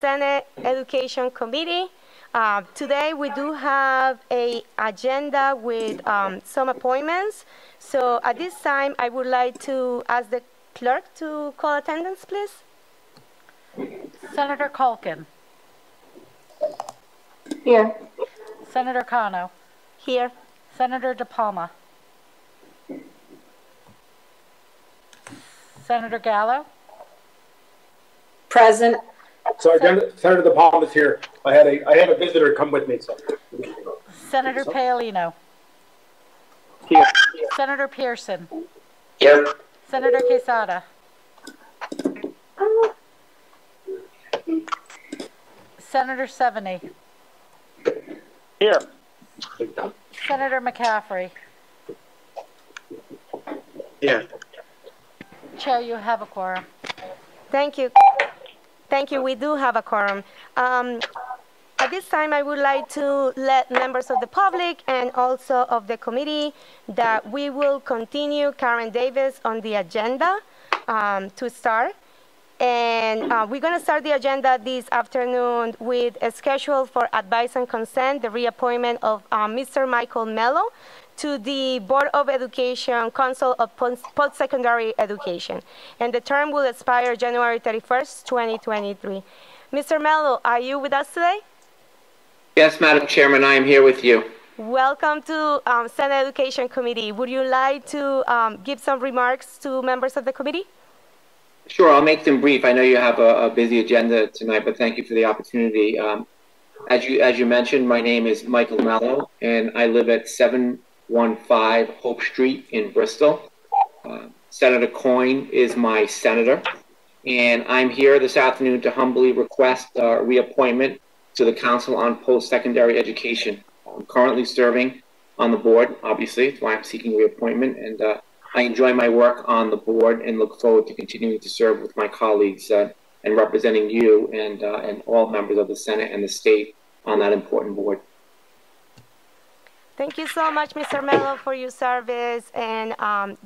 Senate Education Committee. Today we do have an agenda with some appointments. So at this time, I would like to ask the clerk to call attendance, please. Senator Coyne. Here. Senator Cano. Here. Senator Palma. Senator Gallo. Present. Sorry, Senator Palma is here. I had a visitor come with me. So. Senator Paolino. Here. Senator Pearson. Here. Senator Quezada. Senator Seveney. Here. Senator McCaffrey. Here. Chair, you have a quorum. Thank you. Thank you. We do have a quorum. At this time, I would like to let members of the public and also of the committee that we will continue Karen Davis on the agenda to start. And we're going to start the agenda this afternoon with a schedule for advice and consent, the reappointment of Mr. Michael Mello to the Board of Education Council of Post-Secondary Education. And the term will expire January 31st, 2023. Mr. Mello, are you with us today? Yes, Madam Chairman, I am here with you. Welcome to Senate Education Committee. Would you like to give some remarks to members of the committee? Sure, I'll make them brief. I know you have a busy agenda tonight, but thank you for the opportunity. As you mentioned, my name is Michael Mello, and I live at 715 Hope Street in Bristol. Senator Coyne is my senator, and I'm here this afternoon to humbly request reappointment to the Council on Post-Secondary Education. I'm currently serving on the board, obviously, that's why I'm seeking reappointment, and I enjoy my work on the board and look forward to continuing to serve with my colleagues and representing you and all members of the Senate and the state on that important board. Thank you so much, Mr. Mello, for your service and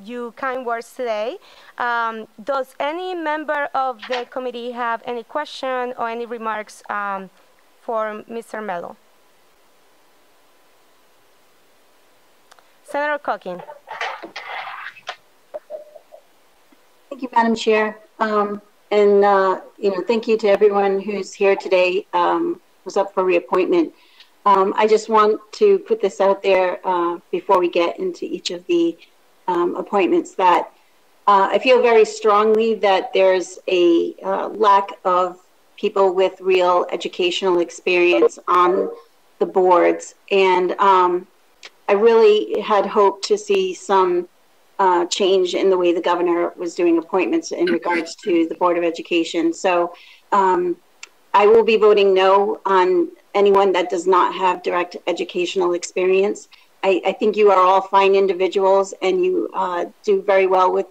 your kind words today. Does any member of the committee have any question or any remarks for Mr. Mello? Senator Coyne. Thank you, Madam Chair. Thank you to everyone who's here today, who's up for reappointment. I just want to put this out there before we get into each of the appointments that I feel very strongly that there's a lack of people with real educational experience on the boards. And I really had hoped to see some change in the way the governor was doing appointments in regards to the Board of Education. So I will be voting no on anyone that does not have direct educational experience. I think you are all fine individuals and you do very well with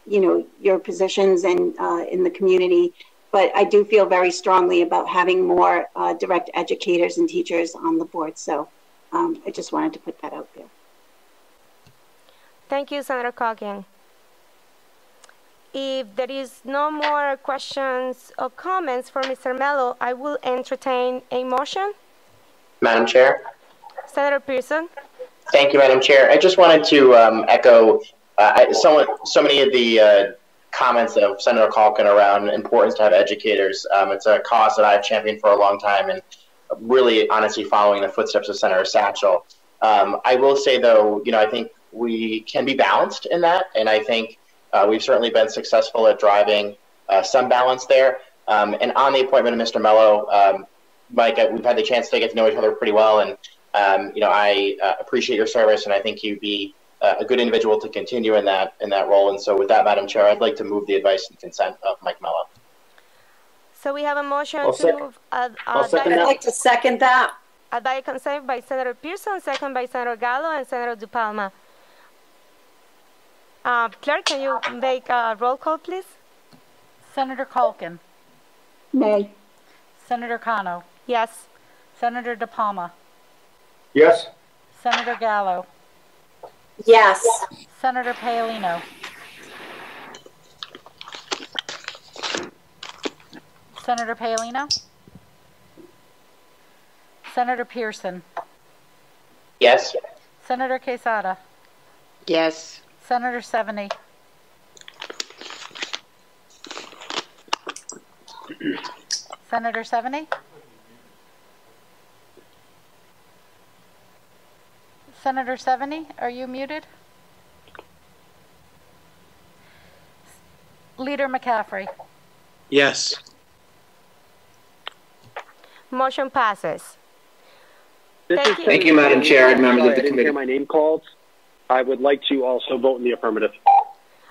your positions and in the community. But I do feel very strongly about having more direct educators and teachers on the board. So I just wanted to put that out there. Thank you, Senator Coyne. If there is no more questions or comments for Mr. Mello, I will entertain a motion. Madam Chair. Senator Pearson. Thank you, Madam Chair. I just wanted to echo so many of the comments of Senator Coyne around importance to have educators. It's a cause that I've championed for a long time and really honestly following the footsteps of Senator Satchel. I will say, though, I think we can be balanced in that, and I think we've certainly been successful at driving some balance there. And on the appointment of Mr. Mello, Mike, we've had the chance to get to know each other pretty well, and I appreciate your service, and I think you'd be a good individual to continue in that role. And so, with that, Madam Chair, I'd like to move the advice and consent of Mike Mello. So we have a motion to move. I'd like to second that. Advice consent by Senator Pearson, second by Senator Gallo and Senator Palma. Clerk, can you make a roll call, please? Senator Coyne. Nay. Senator Cano. Yes. Senator Palma. Yes. Senator Gallo. Yes. Senator Paolino. Senator Paolino, Senator Pearson, Yes. Senator Quezada, Yes. Senator Seveney, Senator Seveney, Senator Seveney, are you muted? Leader McCaffrey. Yes. Motion passes. This Thank you, Madam Chair and members of the I didn't committee. hear my name called. I would like to also vote in the affirmative.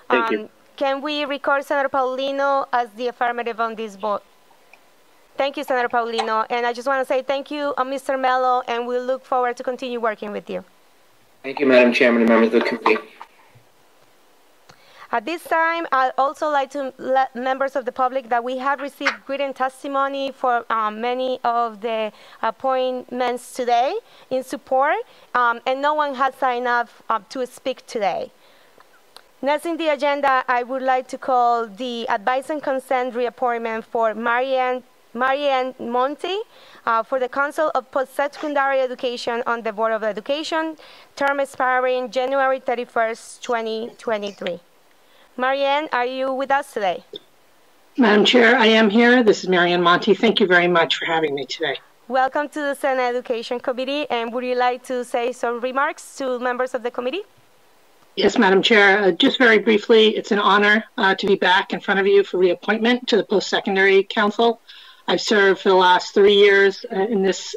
Thank you. Can we record Senator Paolino as the affirmative on this vote? Thank you, Senator Paolino. And I just want to say thank you, Mr. Mello, and we look forward to continue working with you. Thank you, Madam Chairman and members of the committee. At this time, I'd also like to let members of the public that we have received written testimony for many of the appointments today in support, and no one has signed up to speak today. Next in the agenda, I would like to call the advice and consent reappointment for Marianne Monte for the Council of Post-Secondary Education on the Board of Education, term expiring January 31st, 2023. Marianne, are you with us today? Madam Chair, I am here. This is Marianne Monte. Thank you very much for having me today. Welcome to the Senate Education Committee, and would you like to say some remarks to members of the committee? Yes, Madam Chair. Just very briefly, it's an honor to be back in front of you for reappointment to the Post-Secondary Council. I've served for the last 3 years in this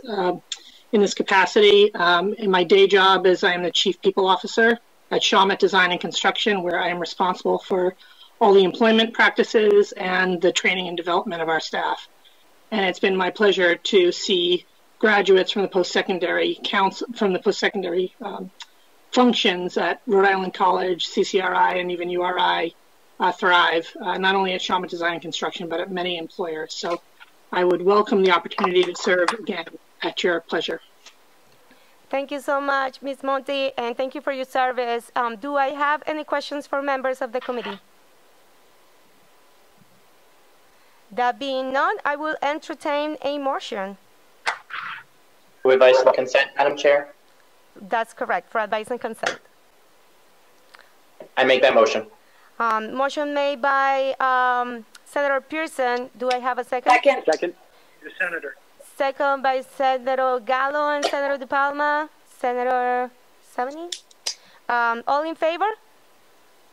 capacity. In my day job is I am the Chief People Officer at Shawmut Design and Construction, where I am responsible for all the employment practices and the training and development of our staff. And it's been my pleasure to see graduates from the post-secondary functions at Rhode Island College, CCRI, and even URI thrive, not only at Shawmut Design and Construction, but at many employers. So I would welcome the opportunity to serve again at your pleasure. Thank you so much, Ms. Monte, and thank you for your service. Do I have any questions for members of the committee? That being none, I will entertain a motion. For advice and consent, Madam Chair? That's correct, for advice and consent. I make that motion. Motion made by Senator Pearson. Do I have a second? Second. The Senator. Second by Senator Gallo and Senator Palma. Senator Seveney? All in favor?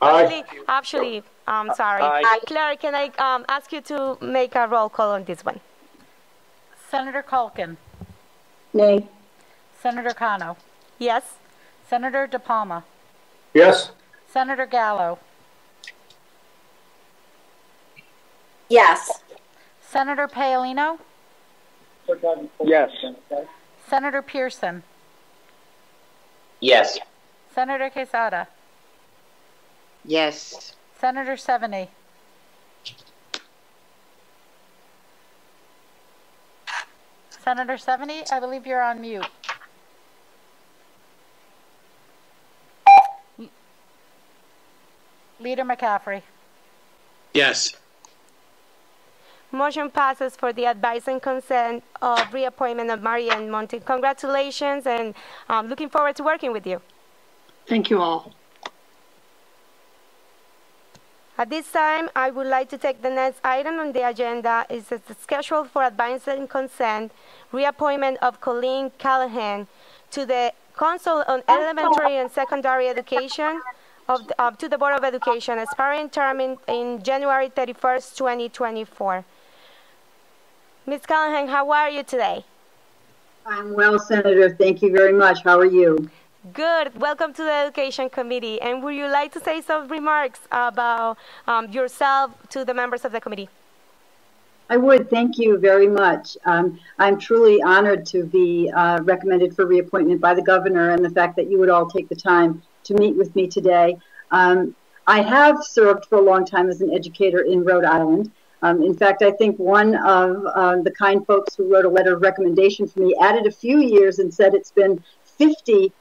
Aye. Actually, sorry. Aye. Claire, can I ask you to make a roll call on this one? Senator Coyne, Nay. Senator Cano, Yes? Senator Palma, Yes. Senator Gallo, Yes. Senator Paolino, Yes. Senator Pearson, Yes. Senator Quezada, Yes. Senator Seveney, Senator Seveney, I believe you're on mute. Leader McCaffrey. Yes. Motion passes for the advice and consent of reappointment of Marianne Monte. Congratulations, and looking forward to working with you. Thank you all. At this time, I would like to take the next item on the agenda. Is the schedule for advice and consent reappointment of Colleen Callahan to the Council on Elementary and Secondary Education to the Board of Education, expiring term in January 31st, 2024. Ms. Callahan, how are you today? I'm well, Senator. Thank you very much. How are you? Good. Welcome to the Education Committee. And would you like to say some remarks about yourself to the members of the committee? I would. Thank you very much. I'm truly honored to be recommended for reappointment by the governor, and the fact that you would all take the time to meet with me today. I have served for a long time as an educator in Rhode Island. In fact, I think one of the kind folks who wrote a letter of recommendation for me added a few years and said it's been 50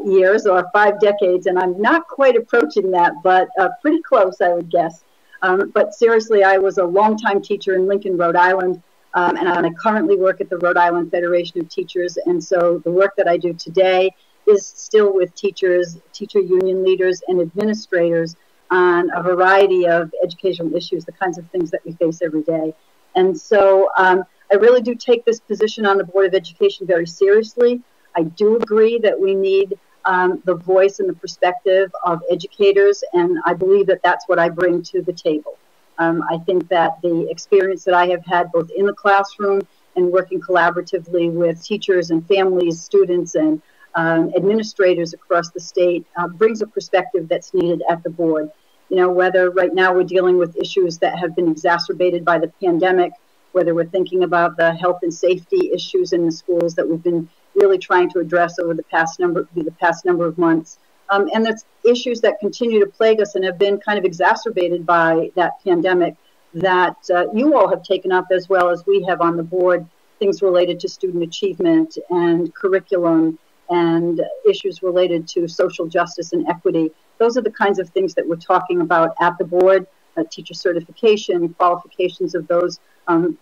years or 5 decades, and I'm not quite approaching that, but pretty close, I would guess. But seriously, I was a longtime teacher in Lincoln, Rhode Island. and I currently work at the Rhode Island Federation of Teachers. And so the work that I do today is still with teachers, teacher union leaders, and administrators on a variety of educational issues, the kinds of things that we face every day. And so I really do take this position on the Board of Education very seriously. I do agree that we need the voice and the perspective of educators, and I believe that that's what I bring to the table. I think that the experience that I have had both in the classroom and working collaboratively with teachers and families, students, and administrators across the state brings a perspective that's needed at the board. You know, whether right now we're dealing with issues that have been exacerbated by the pandemic, whether we're thinking about the health and safety issues in the schools that we've been really trying to address over the past number of months. And there's issues that continue to plague us and have been kind of exacerbated by that pandemic that you all have taken up as well as we have on the board, things related to student achievement and curriculum and issues related to social justice and equity. Those are the kinds of things that we're talking about at the board, teacher certification, qualifications of those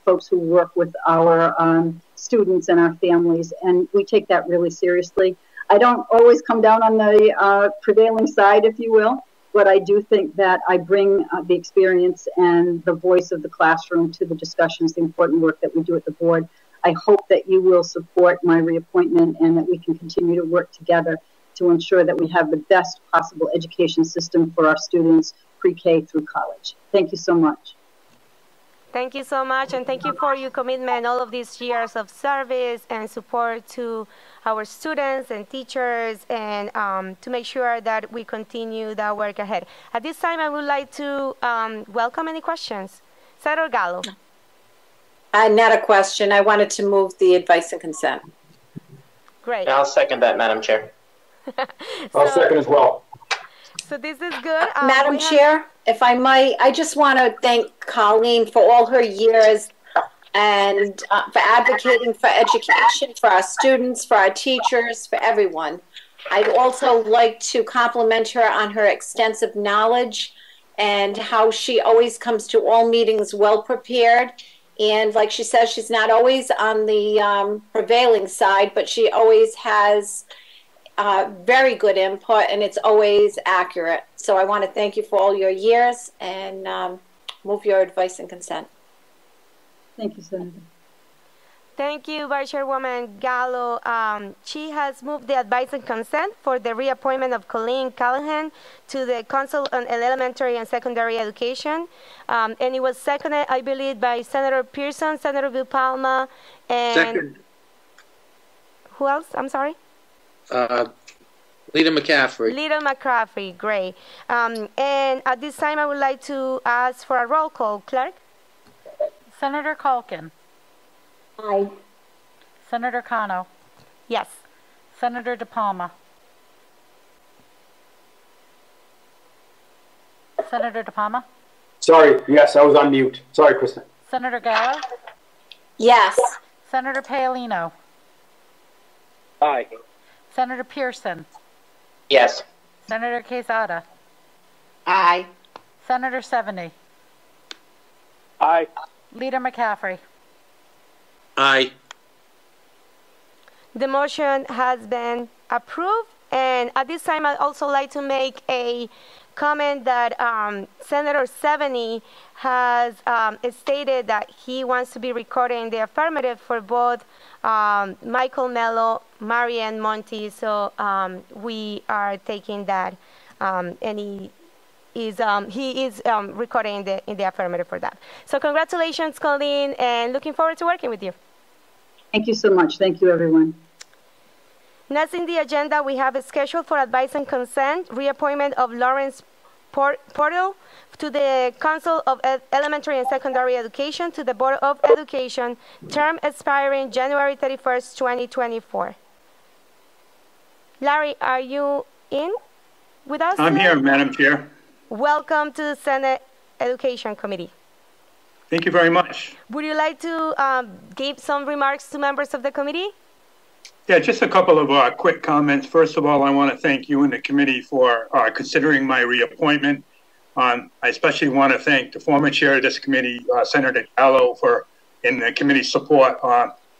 folks who work with our students and our families, and we take that really seriously. I don't always come down on the prevailing side, if you will, but I do think that I bring the experience and the voice of the classroom to the discussions, the important work that we do at the board. I hope that you will support my reappointment and that we can continue to work together to ensure that we have the best possible education system for our students pre-K through college. Thank you so much. Thank you so much, and thank you for your commitment all of these years of service and support to our students and teachers, and to make sure that we continue that work ahead. At this time, I would like to welcome any questions. Senator Gallo. Not a question. I wanted to move the advice and consent. Great. I'll second that, Madam Chair. I'll second as well. So this is good. Madam Chair, if I might, I just want to thank Colleen for all her years and for advocating for education, for our students, for our teachers, for everyone. I'd also like to compliment her on her extensive knowledge and how she always comes to all meetings well prepared. And like she says, she's not always on the prevailing side, but she always has very good input, and it's always accurate. So I want to thank you for all your years and move your advice and consent. Thank you, Senator. Thank you, Vice Chairwoman Gallo. She has moved the advice and consent for the reappointment of Colleen Callahan to the Council on Elementary and Secondary Education. And it was seconded, I believe, by Senator Pearson, Senator Palma, and... Second. Who else? I'm sorry? Leader McCaffrey. Leader McCaffrey, great. And at this time, I would like to ask for a roll call. Clerk? Senator Coyne. Aye. Senator Cano. Yes. Senator Palma. Senator Palma. Sorry, yes, I was on mute. Sorry, Kristen. Senator Gallo. Yes. Senator Paolino. Aye. Senator Pearson. Yes. Senator Quezada. Aye. Senator Seveney. Aye. Leader McCaffrey. Aye. The motion has been approved. And at this time, I'd also like to make a comment that Senator Seveney has stated that he wants to be recorded in the affirmative for both Michael Mello, Marianne Monte. So we are taking that, and he is recording in the affirmative for that. So congratulations, Colleen, and looking forward to working with you. Thank you so much. Thank you, everyone. Next in the agenda, we have a schedule for advice and consent, reappointment of Lawrence Portal to the Council of Elementary and Secondary Education to the Board of Education, term expiring January 31st, 2024. Larry, are you in with us? I'm here, Madam Chair. Welcome to the Senate Education Committee. Thank you very much. Would you like to give some remarks to members of the committee? Yeah, just a couple of quick comments. First of all, I want to thank you and the committee for considering my reappointment. I especially want to thank the former chair of this committee, Senator Gallo, for and the committee's support.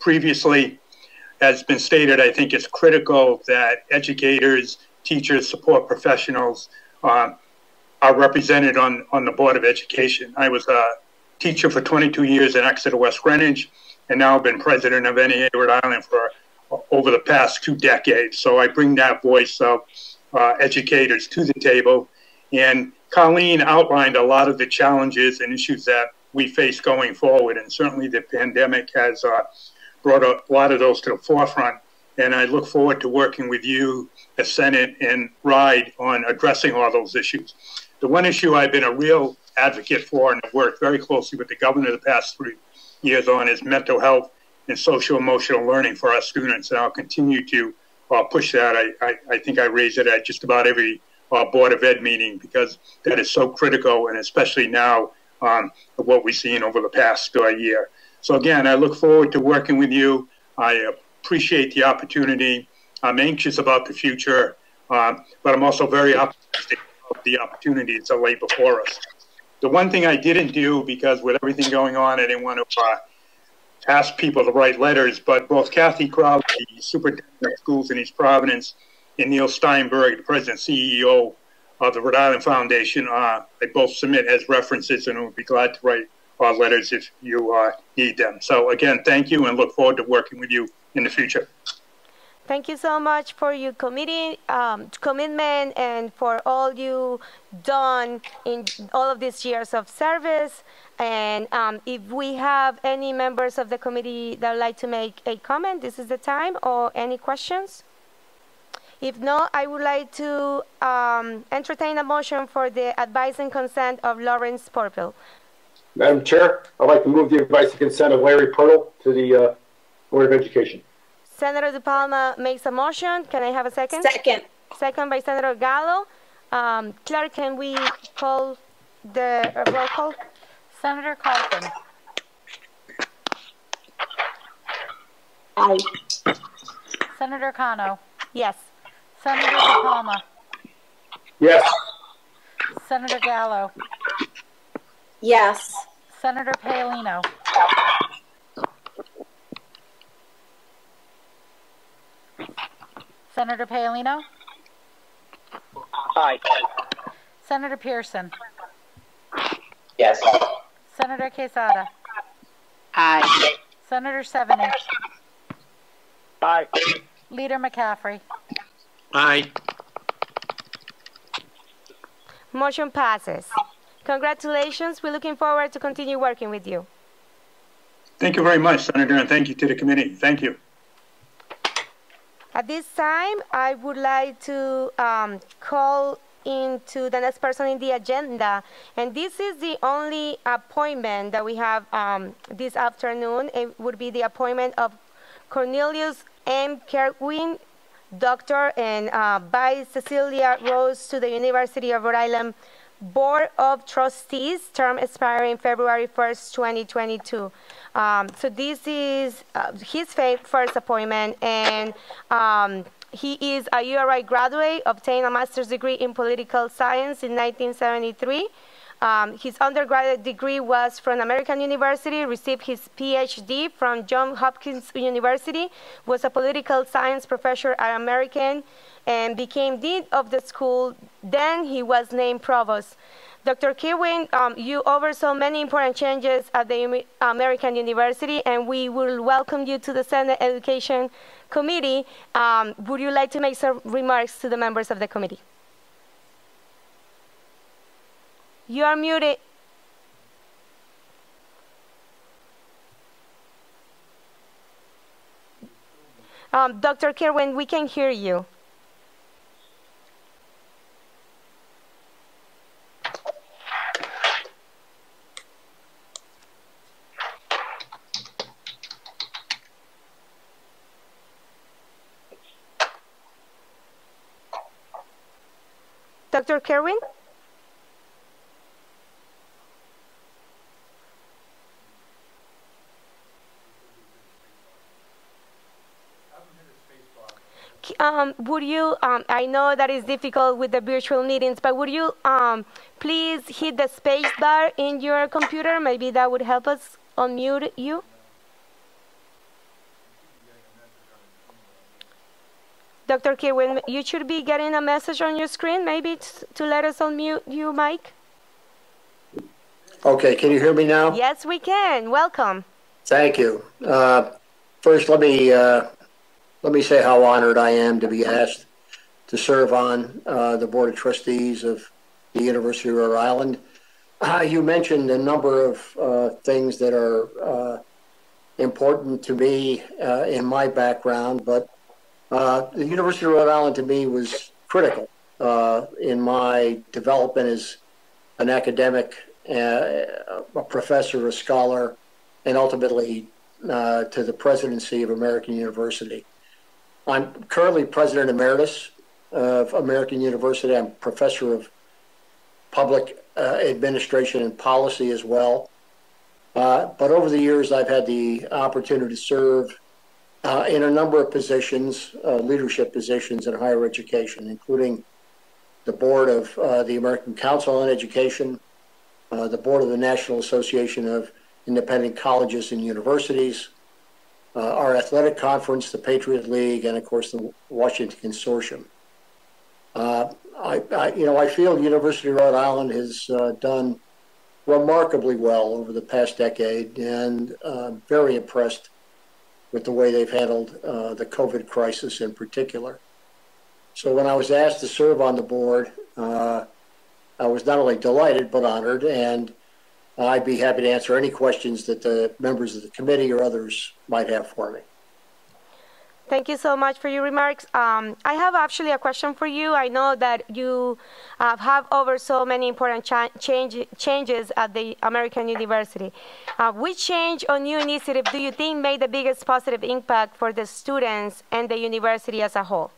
Previously, as been stated, I think it's critical that educators, teachers, support professionals are represented on the Board of Education. I was a teacher for 22 years in Exeter, West Greenwich, and now I've been president of NEA Rhode Island for over the past 2 decades. So I bring that voice of educators to the table. And Colleen outlined a lot of the challenges and issues that we face going forward. And certainly the pandemic has brought a lot of those to the forefront. And I look forward to working with you, the Senate, and RIDE on addressing all those issues. The one issue I've been a real advocate for and have worked very closely with the governor the past 3 years on is mental health and social emotional learning for our students. And I'll continue to push that. I think I raise it at just about every Board of Ed meeting because that is so critical, and especially now what we've seen over the past year. So again, I look forward to working with you. I appreciate the opportunity. I'm anxious about the future, but I'm also very optimistic about the opportunities that lay before us. The one thing I didn't do, because with everything going on, I didn't want to ask people to write letters, but both Kathy Crowley, the superintendent of schools in East Providence, and Neil Steinberg, the president and CEO of the Rhode Island Foundation, they both submit as references, and we'll be glad to write letters if you need them. So again, thank you, and look forward to working with you in the future. Thank you so much for your commitment and for all you done in all of these years of service. And if we have any members of the committee that would like to make a comment, this is the time, or any questions? If not, I would like to entertain a motion for the advice and consent of Lawrence Purple. Madam Chair, I'd like to move the advice and consent of Larry Purtle to the Board of Education. Senator De Palma makes a motion. Can I have a second? Second. Second by Senator Gallo. Clerk, can we call the roll call? Senator Coyne. Aye. Senator Cano. Yes. Senator De Palma. Yes. Senator Gallo. Yes. Senator Paolino. Senator Paolino? Aye. Senator Pearson? Yes. Senator Quezada? Aye. Senator Seveney? Aye. Leader McCaffrey? Aye. Motion passes. Congratulations. We're looking forward to continue working with you. Thank you very much, Senator, and thank you to the committee. Thank you. At this time, I would like to call into the next person in the agenda. And this is the only appointment that we have this afternoon. It would be the appointment of Cornelius M. Kerwin, Doctor, and by Cecilia Rose to the University of Rhode Island Board of Trustees, term expiring February 1st, 2022. So this is his first appointment, and he is a URI graduate, obtained a master's degree in political science in 1973. His undergraduate degree was from American University, received his PhD from Johns Hopkins University, was a political science professor at American, and became dean of the school. Then he was named provost. Dr. Kerwin, you oversaw many important changes at the American University, and we will welcome you to the Senate Education Committee. Would you like to make some remarks to the members of the committee? You are muted. Dr. Kerwin, we can hear you. Dr. Kerwin? Would you, I know that is difficult with the virtual meetings, but would you please hit the space bar in your computer? Maybe that would help us unmute you. Dr. Kirwan, you should be getting a message on your screen, maybe to let us unmute you, Mike. Okay, can you hear me now? Yes, we can. Welcome. Thank you. First, let me say how honored I am to be asked to serve on the Board of Trustees of the University of Rhode Island. You mentioned a number of things that are important to me in my background, but the University of Rhode Island to me was critical in my development as an academic, a professor, a scholar, and ultimately to the presidency of American University. I'm currently President Emeritus of American University. I'm Professor of Public Administration and Policy as well. But over the years, I've had the opportunity to serve in a number of positions, leadership positions in higher education, including the board of the American Council on Education, the board of the National Association of Independent Colleges and Universities, our athletic conference, the Patriot League, and of course the Washington Consortium. I feel the University of Rhode Island has done remarkably well over the past decade, and very impressed with the way they've handled the COVID crisis in particular. So when I was asked to serve on the board, I was not only delighted but honored, and I'd be happy to answer any questions that the members of the committee or others might have for me. Thank you so much for your remarks. I have actually a question for you. I know that you have over so many important changes at the American University. Which change or new initiative do you think made the biggest positive impact for the students and the university as a whole?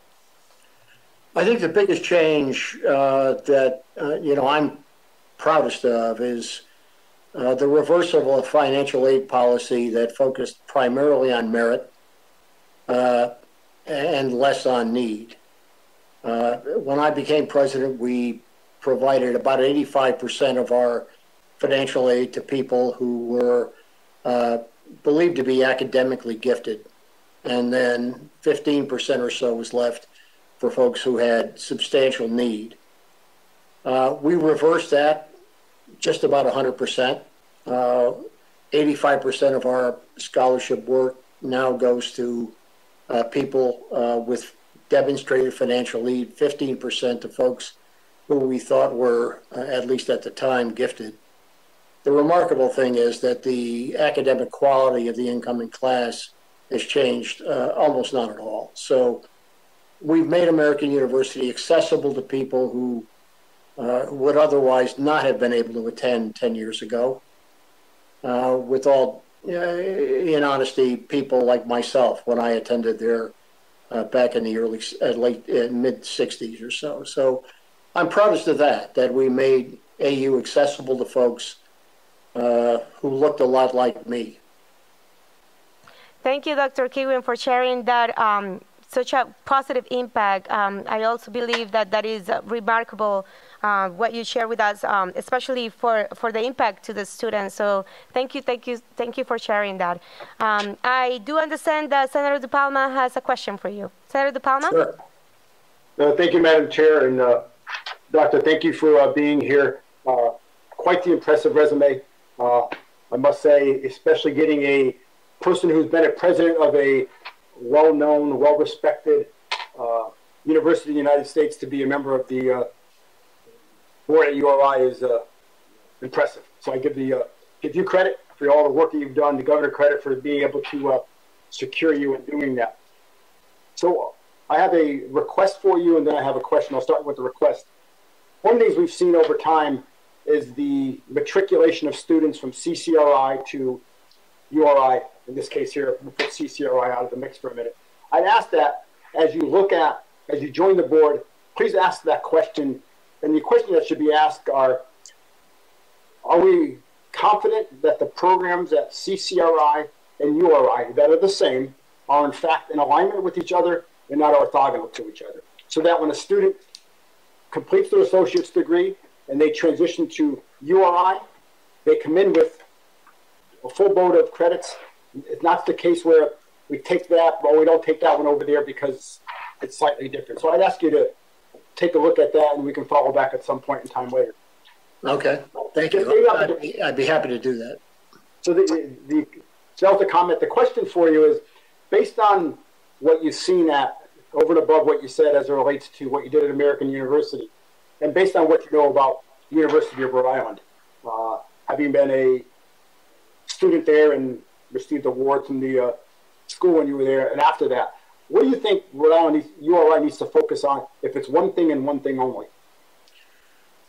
I think the biggest change that I'm proudest of is the reversal of a financial aid policy that focused primarily on merit and less on need. When I became president, we provided about 85% of our financial aid to people who were believed to be academically gifted, and then 15% or so was left for folks who had substantial need. We reversed that just about 100%. 85% of our scholarship work now goes to people with demonstrated financial need, 15% to folks who we thought were, at least at the time, gifted. The remarkable thing is that the academic quality of the incoming class has changed almost not at all. So we've made American University accessible to people who would otherwise not have been able to attend 10 years ago. With all, in honesty, people like myself when I attended there back in the mid-60s or so. So I'm proudest of that we made AU accessible to folks who looked a lot like me. Thank you, Dr. Kirwan, for sharing that such a positive impact. I also believe that is remarkable what you share with us, especially for the impact to the students. So thank you for sharing that. I do understand that Senator De Palma has a question for you. Senator De Palma? Sure. Thank you, Madam Chair, and Doctor, thank you for being here. Quite the impressive resume, I must say, especially getting a person who's been a president of a well-known, well-respected university in the United States to be a member of the board at URI is impressive. So I give you credit for all the work that you've done, the governor credit for being able to secure you in doing that. So I have a request for you, and then I have a question. I'll start with the request. One of the things we've seen over time is the matriculation of students from CCRI to URI. In this case here, we'll put CCRI out of the mix for a minute. I'd ask that as you join the board, please ask that question. And the question that should be asked are we confident that the programs at CCRI and URI that are the same are in fact in alignment with each other and not orthogonal to each other? So that when a student completes their associate's degree and they transition to URI, they come in with a full boat of credits. It's not the case where we take that, but we don't take that one over there because it's slightly different. So I'd ask you to take a look at that, and we can follow back at some point in time later. Okay, thank you. I'd be happy to do that. So that was the comment. The question for you is, based on what you've seen over and above what you said as it relates to what you did at American University, and based on what you know about the University of Rhode Island, having been a student there and received awards from the school when you were there, and after that, what do you think Rhode Island URI needs to focus on if it's one thing and one thing only?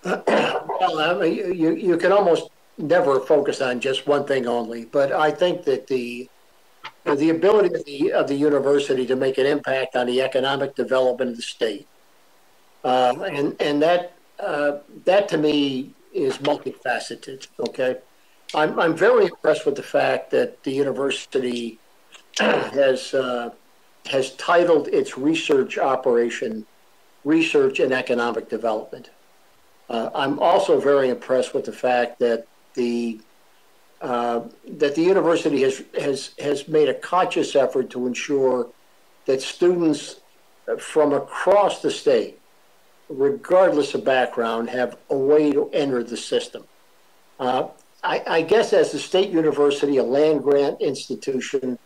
Well, I mean, you can almost never focus on just one thing only, but I think that the ability of the university to make an impact on the economic development of the state, and that to me is multifaceted. Okay, I'm very impressed with the fact that the university has titled its research operation "Research and Economic Development." I'm also very impressed with the fact that the university has made a conscious effort to ensure that students from across the state, regardless of background, have a way to enter the system. I guess as the state university, a land grant institution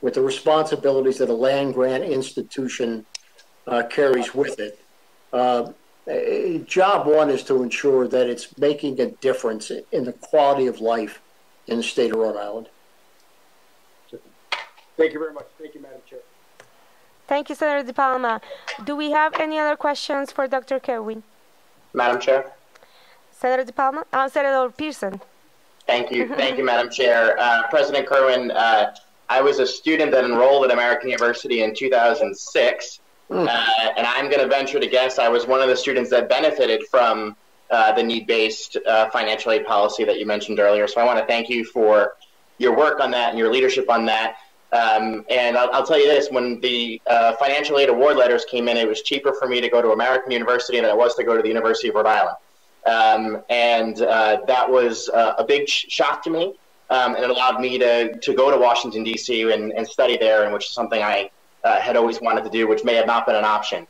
with the responsibilities that a land grant institution carries with it, job one is to ensure that it's making a difference in the quality of life in the state of Rhode Island. Thank you very much. Thank you, Madam Chair. Thank you, Senator De Palma. Do we have any other questions for Dr. Coyne? Madam Chair. Senator De Palma? Senator Pearson. Thank you. Thank you, Madam Chair. President Coyne, I was a student that enrolled at American University in 2006. And I'm going to venture to guess I was one of the students that benefited from the need-based financial aid policy that you mentioned earlier. So I want to thank you for your work on that and your leadership on that. And I'll tell you this, when the financial aid award letters came in, it was cheaper for me to go to American University than it was to go to the University of Rhode Island. That was a big shock to me. And it allowed me to go to Washington, D.C. and study there, and which is something I had always wanted to do, which may have not been an option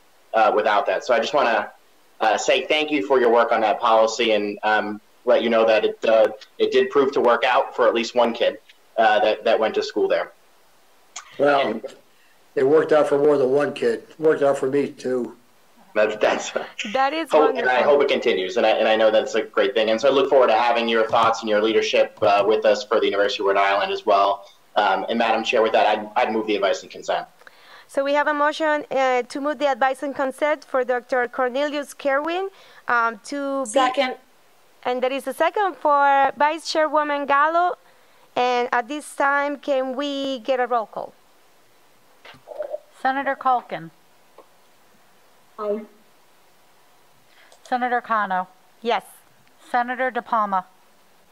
without that. So I just want to say thank you for your work on that policy, and let you know that it did prove to work out for at least one kid that went to school there. Well, it worked out for more than one kid. It worked out for me too. That is wonderful. And I hope it continues, and I know that's a great thing. And so I look forward to having your thoughts and your leadership with us for the University of Rhode Island as well. And Madam Chair, with that, I'd move the advice and consent. So we have a motion to move the advice and consent for Dr. Cornelius Kerwin to second. And there is a second for Vice Chairwoman Gallo. And at this time, can we get a roll call? Senator Culkin. Aye. Senator Cano. Yes. Senator De Palma.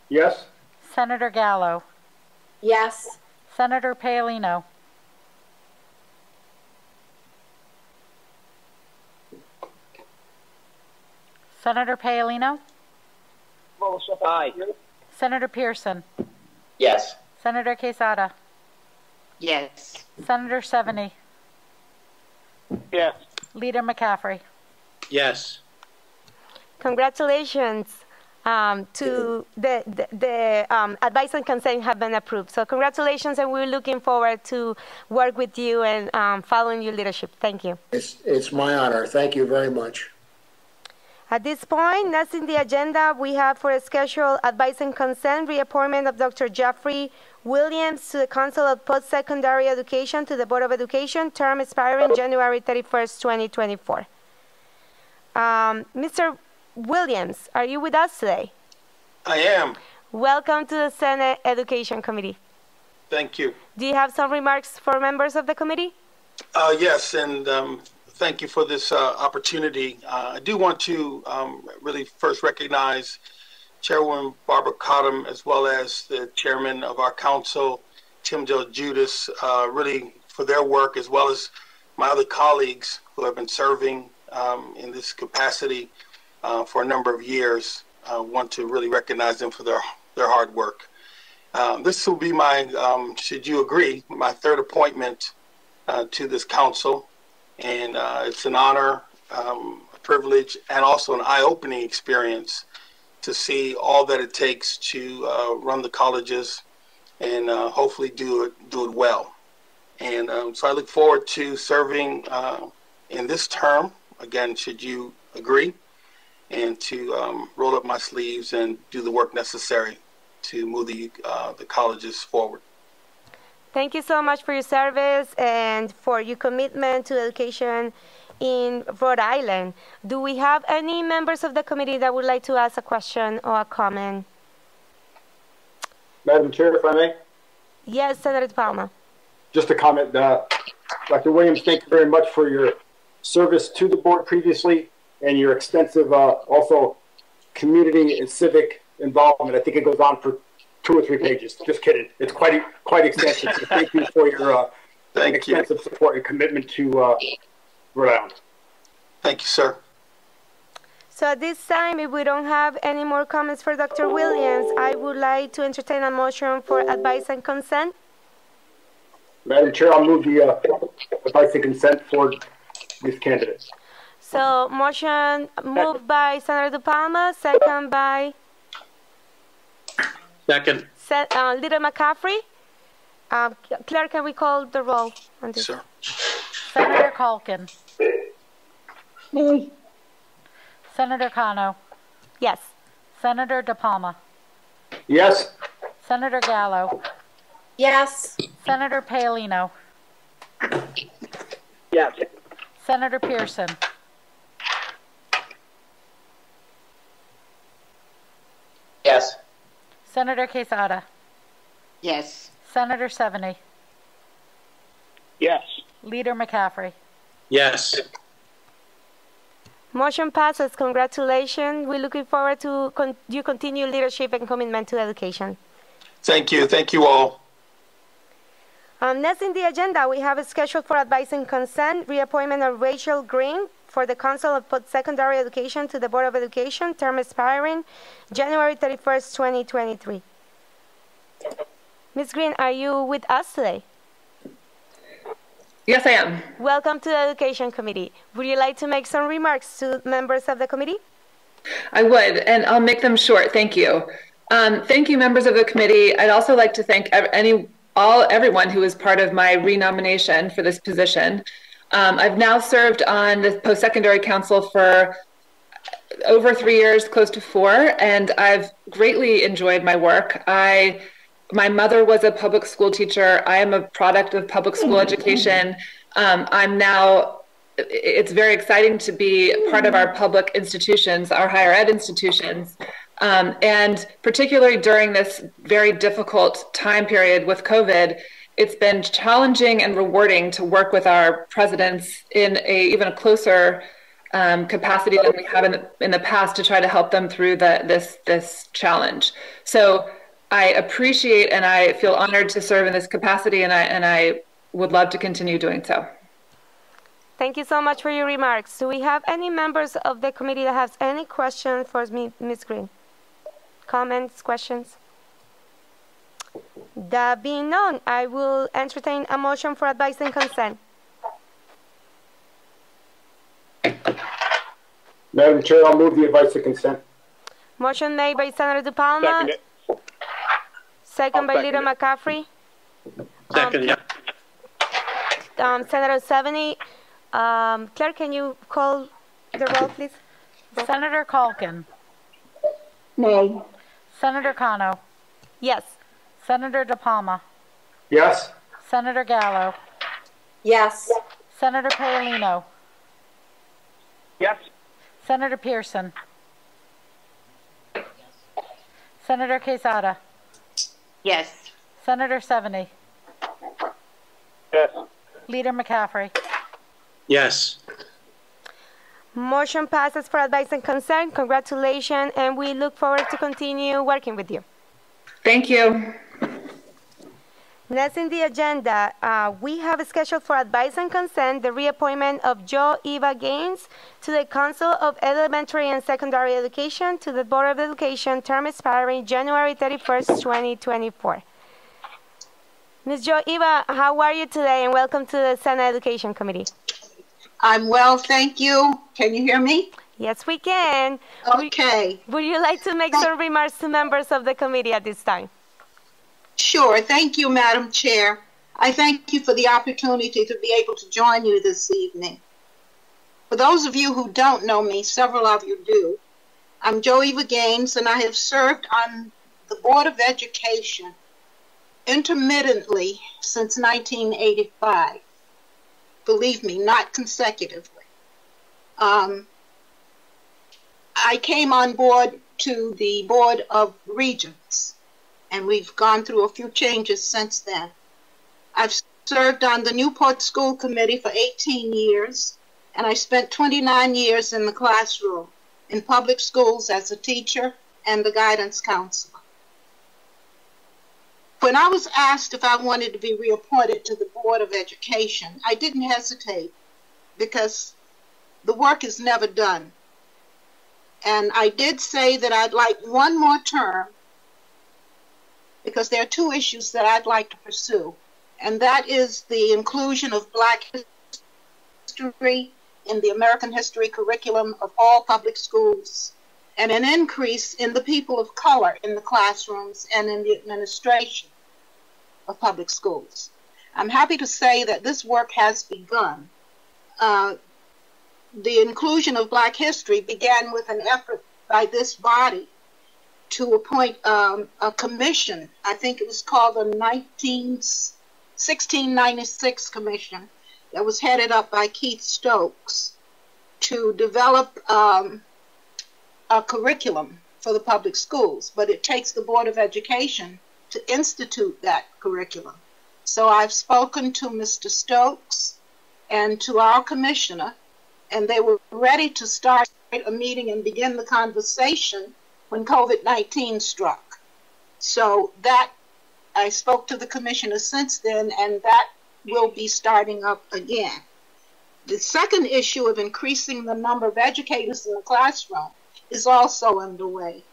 Yes. Senator Gallo. Yes. Senator Paolino. Senator Paolino? Aye. Senator Pearson? Yes. Senator Quezada? Yes. Senator Seveney? Yes. Leader McCaffrey? Yes. Congratulations to the advice and consent have been approved. So congratulations, and we're looking forward to work with you and following your leadership. Thank you. It's my honor. Thank you very much. At this point, next in the agenda, we have for a scheduled advice and consent reappointment of Dr. Jeffrey Williams to the Council of Post-Secondary Education to the Board of Education, term expiring January 31st, 2024. Mr. Williams, are you with us today? I am. Welcome to the Senate Education Committee. Thank you. Do you have some remarks for members of the committee? Yes, and thank you for this opportunity. I do want to really first recognize Chairwoman Barbara Cottom, as well as the chairman of our council, Tim Del Judas, really for their work, as well as my other colleagues who have been serving in this capacity for a number of years. I want to really recognize them for their hard work. This will be my, should you agree, my third appointment to this council. And it's an honor, a privilege, and also an eye-opening experience to see all that it takes to run the colleges and hopefully do it well. And so I look forward to serving in this term, again, should you agree, and to roll up my sleeves and do the work necessary to move the colleges forward. Thank you so much for your service and for your commitment to education in Rhode Island. Do we have any members of the committee that would like to ask a question or a comment? Madam Chair, if I may? Yes, Senator Palma. Just a comment. Dr. Williams, thank you very much for your service to the board previously and your extensive also community and civic involvement. I think it goes on for 2 or 3 pages. Just kidding. It's quite extensive. So thank you for your extensive support and commitment to Rhode Island. Thank you, sir. So at this time, if we don't have any more comments for Dr. Williams, I would like to entertain a motion for advice and consent. Madam Chair, I'll move the advice and consent for this candidate. So motion moved by Senator Palma, second by Leader McCaffrey. Claire, can we call the roll on this? Sure. Senator Coyne. Me. Senator Cano. Yes. Senator Palma. Yes. Senator Gallo. Yes. Senator Paolino. Yes. Senator Pearson. Yes. Senator Quezada. Yes. Senator Seveney. Yes. Leader McCaffrey. Yes. Motion passes. Congratulations. We're looking forward to your continued leadership and commitment to education. Thank you. Thank you all. Next in the agenda, we have a schedule for advice and consent, reappointment of Rachel Green for the Council of Post-Secondary Education to the Board of Education, term expiring January 31st, 2023. Ms. Green, are you with us today? Yes, I am. Welcome to the Education Committee. Would you like to make some remarks to members of the committee? I would, and I'll make them short. Thank you. Thank you, members of the committee. I'd also like to thank everyone who was part of my renomination for this position. I've now served on the Post-Secondary Council for over 3 years, close to 4, and I've greatly enjoyed my work. My mother was a public school teacher. I am a product of public school education. It's very exciting to be part of our public institutions, our higher ed institutions. And particularly during this very difficult time period with COVID, it's been challenging and rewarding to work with our presidents in even a closer capacity than we have in the past to try to help them through this challenge. So I appreciate and I feel honored to serve in this capacity, and I would love to continue doing so. Thank you so much for your remarks. Do we have any members of the committee that have any questions for Ms. Green? Comments, questions? That being known, I will entertain a motion for advice and consent. Madam Chair, I'll move the advice and consent. Motion made by Senator Palma. Second by Leader McCaffrey. Second, yeah. Senator Seveney. Claire, can you call the roll, please? Senator Coyne. Nay. Senator Cano. Yes. Senator Palma. Yes. Senator Gallo. Yes. Senator Paolino. Yes. Senator Pearson. Senator Quezada. Yes. Senator Seveney. Yes. Leader McCaffrey. Yes. Motion passes for advice and consent. Congratulations, and we look forward to continue working with you. Thank you. Next in the agenda, we have scheduled for advice and consent the reappointment of Jo Eva Gaines to the Council of Elementary and Secondary Education to the Board of Education, term expiring January 31st, 2024. Ms. Jo Eva, how are you today, and welcome to the Senate Education Committee. I'm well, thank you. Can you hear me? Yes, we can. Okay. Would you like to make some remarks to members of the committee at this time? Sure. Thank you, Madam Chair. I thank you for the opportunity to be able to join you this evening. For those of you who don't know me, several of you do, I'm Jo Eva Gaines, and I have served on the Board of Education intermittently since 1985. Believe me, not consecutively. I came on board to the Board of Regents, and we've gone through a few changes since then. I've served on the Newport School Committee for 18 years, and I spent 29 years in the classroom in public schools as a teacher and the guidance counselor. When I was asked if I wanted to be reappointed to the Board of Education, I didn't hesitate because the work is never done. And I did say that I'd like one more term because there are two issues that I'd like to pursue, and that is the inclusion of Black history in the American history curriculum of all public schools, and an increase in the people of color in the classrooms and in the administration of public schools. I'm happy to say that this work has begun. The inclusion of Black history began with an effort by this body to appoint a commission. I think it was called the 1696 Commission, that was headed up by Keith Stokes, to develop a curriculum for the public schools, but it takes the Board of Education to institute that curriculum. So I've spoken to Mr. Stokes and to our commissioner, and they were ready to start a meeting and begin the conversation when COVID-19 struck. So that, I spoke to the commissioner since then, and that will be starting up again. The second issue of increasing the number of educators in the classroom is also underway.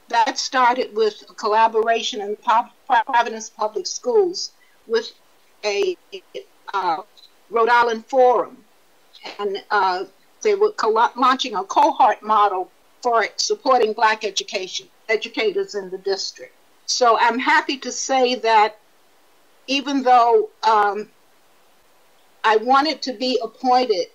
That started with a collaboration in Providence Public Schools with a Rhode Island forum, and they were launching a cohort model for supporting Black educators in the district. So I'm happy to say that even though I wanted to be appointed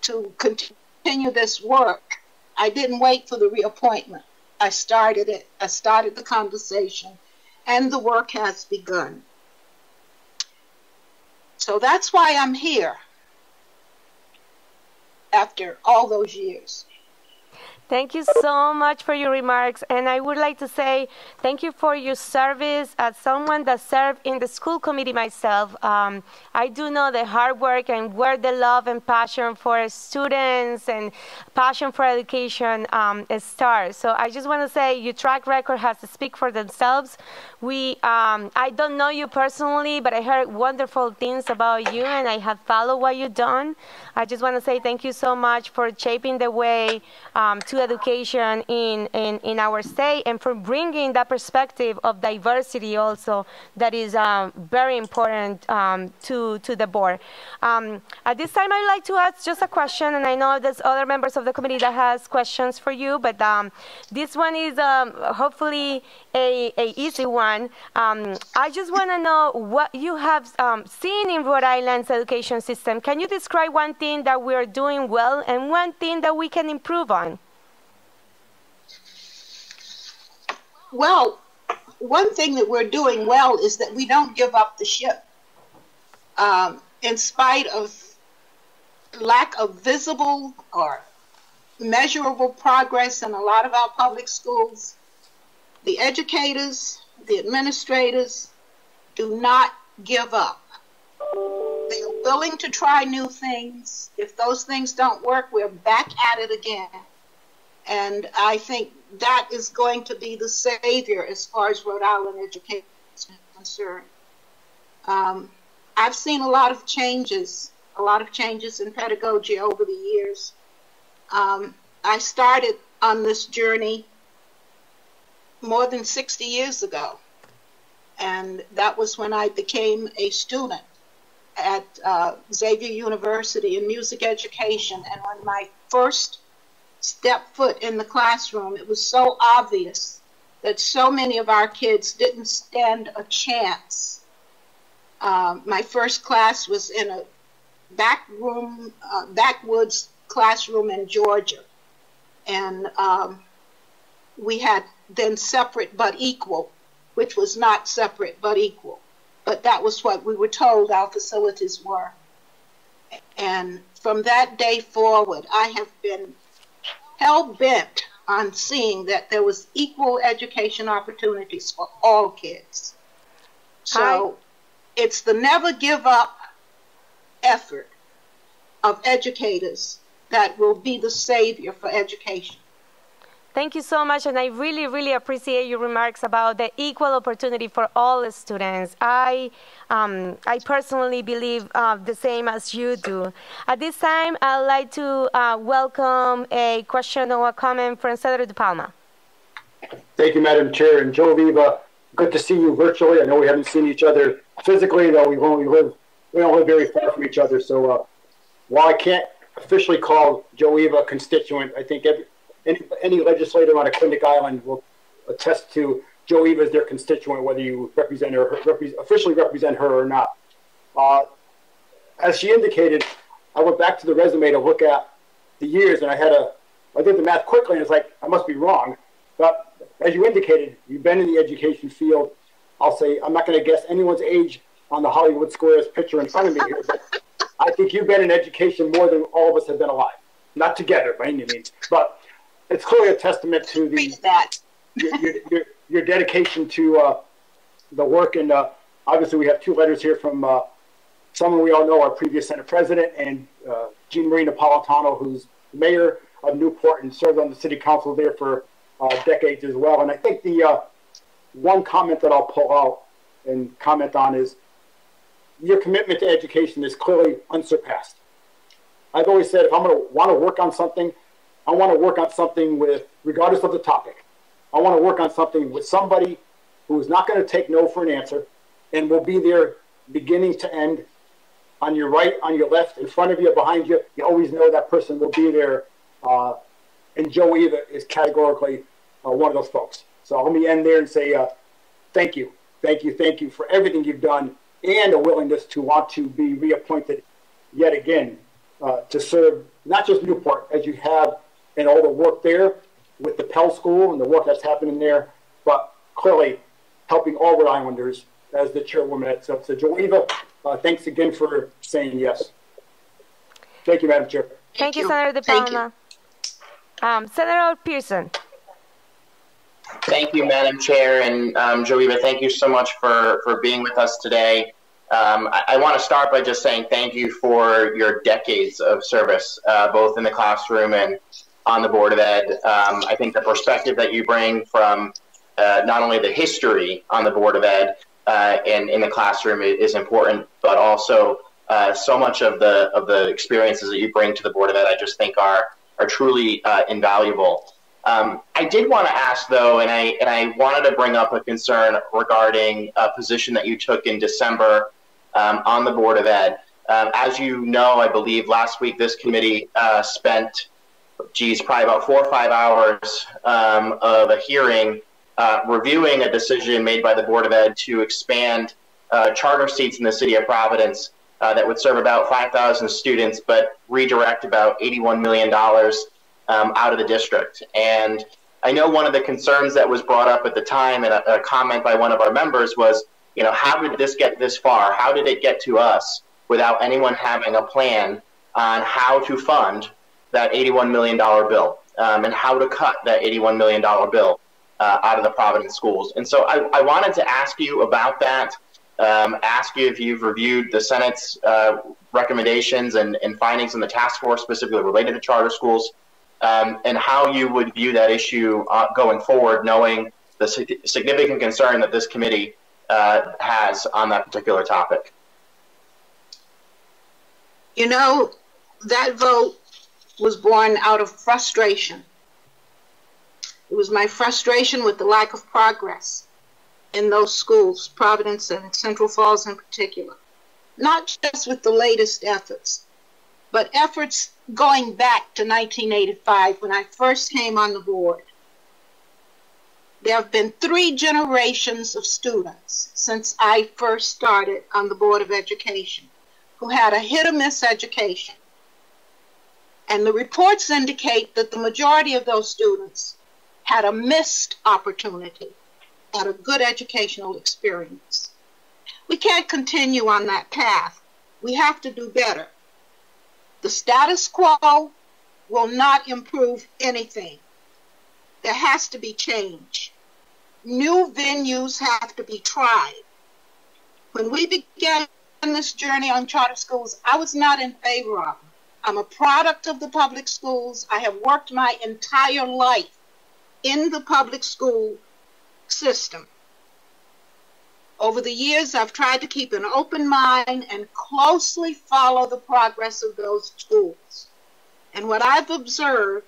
to continue this work, I didn't wait for the reappointment. I started it. I started the conversation, and the work has begun. So that's why I'm here after all those years. Thank you so much for your remarks, and I would like to say thank you for your service. As someone that served in the school committee myself, I do know the hard work and where the love and passion for students and passion for education starts. So I just want to say your track record has to speak for themselves. I don't know you personally, but I heard wonderful things about you, and I have followed what you've done. I just want to say thank you so much for shaping the way to education in our state, and for bringing that perspective of diversity also that is very important to the board. At this time, I'd like to ask just a question, and I know there's other members of the committee that has questions for you, but this one is hopefully a easy one. I just want to know what you have seen in Rhode Island's education system. Can you describe one thing that we're doing well and one thing that we can improve on? Well, one thing that we're doing well is that we don't give up the ship. In spite of lack of visible or measurable progress in a lot of our public schools, the educators, the administrators do not give up. They are willing to try new things. If those things don't work, we're back at it again. And I think that is going to be the savior as far as Rhode Island education is concerned. I've seen a lot of changes in pedagogy over the years. I started on this journey more than 60 years ago. And that was when I became a student. at Xavier University in music education. And when my first stepped foot in the classroom, it was so obvious that so many of our kids didn't stand a chance. My first class was in a backwoods classroom in Georgia. And we had then separate but equal, which was not separate but equal. But that was what we were told our facilities were. And from that day forward, I have been hell-bent on seeing that there was equal education opportunities for all kids. So it's the never give up effort of educators that will be the savior for education. Thank you so much, and I really, really appreciate your remarks about the equal opportunity for all students. I personally believe the same as you do. At this time, I'd like to welcome a question or a comment from Senator De Palma. Thank you, Madam Chair. And Joe Viva, good to see you virtually. I know we haven't seen each other physically, though we don't live very far from each other. So while I can't officially call Joe Viva a constituent, I think any legislator on a Clinic Island will attest to Joe Eva as their constituent, whether you represent her, officially represent her or not. As she indicated, I went back to the resume to look at the years, and I did the math quickly, and it's like, I must be wrong. But as you indicated, you've been in the education field. I'll say, I'm not going to guess anyone's age on the Hollywood Squares picture in front of me here, but I think you've been in education more than all of us have been alive. Not together by any means, but it's clearly a testament to your dedication to the work. And obviously, we have two letters here from someone we all know, our previous Senate President, and Jean Marie Napolitano, who's mayor of Newport and served on the city council there for decades as well. And I think the one comment that I'll pull out and comment on is your commitment to education is clearly unsurpassed. I've always said, if I'm going to want to work on something, I want to work on something with, regardless of the topic, I want to work on something with somebody who's not going to take no for an answer and will be there beginning to end, on your right, on your left, in front of you, behind you. You always know that person will be there. And Joe Eva is categorically one of those folks. So let me end there and say thank you. Thank you. Thank you for everything you've done and a willingness to want to be reappointed yet again to serve not just Newport, as you have in all the work there with the Pell School and the work that's happening there, but clearly helping all Rhode Islanders as the chairwoman at So Joe Eva, thanks again for saying yes. Thank you, Madam Chair. Thank you, Senator De Palma. Senator Pearson. Thank you, Madam Chair, and Joe Eva, thank you so much for being with us today. I want to start by just saying thank you for your decades of service, both in the classroom and on the Board of Ed. I think the perspective that you bring from not only the history on the Board of Ed and in the classroom is important, but also so much of the experiences that you bring to the Board of Ed, I just think are truly invaluable. I did want to ask, though, and I wanted to bring up a concern regarding a position that you took in December on the Board of Ed. As you know, I believe last week this committee spent, probably about 4 or 5 hours of a hearing reviewing a decision made by the Board of Ed to expand charter seats in the city of Providence that would serve about 5,000 students, but redirect about $81 million out of the district. And I know one of the concerns that was brought up at the time, and a comment by one of our members was, you know, how did this get this far? How did it get to us without anyone having a plan on how to fund that $81 million bill and how to cut that $81 million bill out of the Providence schools? And so I wanted to ask you about that, ask you if you've reviewed the Senate's recommendations and findings in the task force specifically related to charter schools, and how you would view that issue going forward, knowing the significant concern that this committee has on that particular topic. You know, that vote was born out of frustration. It was my frustration with the lack of progress in those schools, Providence and Central Falls in particular. not just with the latest efforts, but efforts going back to 1985 when I first came on the board. There have been 3 generations of students since I first started on the Board of Education who had a hit-or-miss education. And the reports indicate that the majority of those students had a missed opportunity, had a good educational experience. We can't continue on that path. We have to do better. The status quo will not improve anything. There has to be change. New venues have to be tried. When we began this journey on charter schools, I was not in favor of them. I'm a product of the public schools. I have worked my entire life in the public school system. Over the years, I've tried to keep an open mind and closely follow the progress of those schools. And what I've observed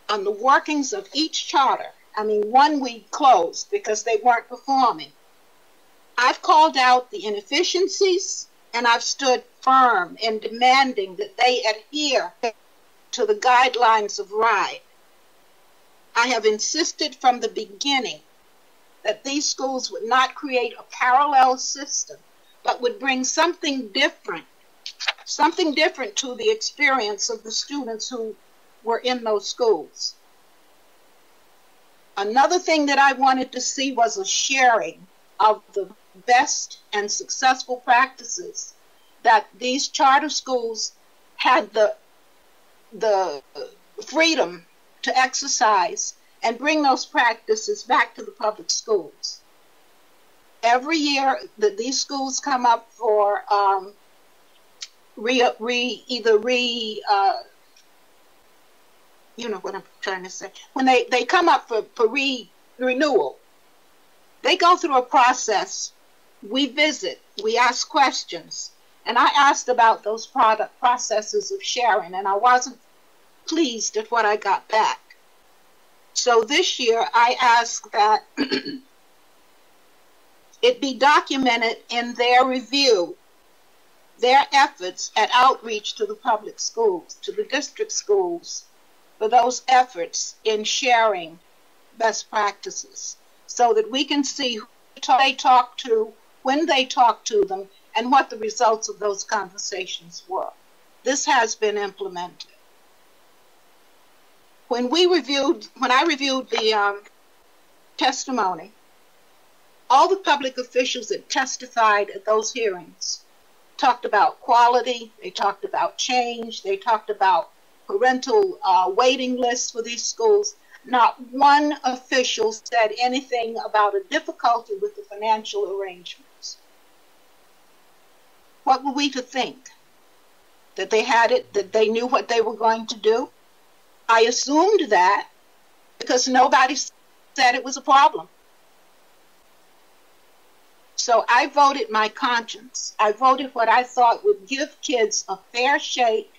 on the workings of each charter, I mean, one we closed because they weren't performing. I've called out the inefficiencies, and I've stood firm in demanding that they adhere to the guidelines of RIDE. I have insisted from the beginning that these schools would not create a parallel system, but would bring something different to the experience of the students who were in those schools. Another thing that I wanted to see was a sharing of the best and successful practices that these charter schools had the freedom to exercise and bring those practices back to the public schools. Every year that these schools come up for you know what I'm trying to say, when they come up for renewal, they go through a process. We visit, we ask questions, and I asked about those processes of sharing, and I wasn't pleased at what I got back. So this year I asked that it be documented in their review, their efforts at outreach to the public schools, to the district schools, for those efforts in sharing best practices, so that we can see who they talk to, when they talk to them, and what the results of those conversations were. This has been implemented. When I reviewed the testimony, all the public officials that testified at those hearings talked about quality, they talked about change, they talked about parental waiting lists for these schools. Not one official said anything about a difficulty with the financial arrangements. What were we to think? That they had it, that they knew what they were going to do? I assumed that because nobody said it was a problem. So I voted my conscience. I voted what I thought would give kids a fair shake,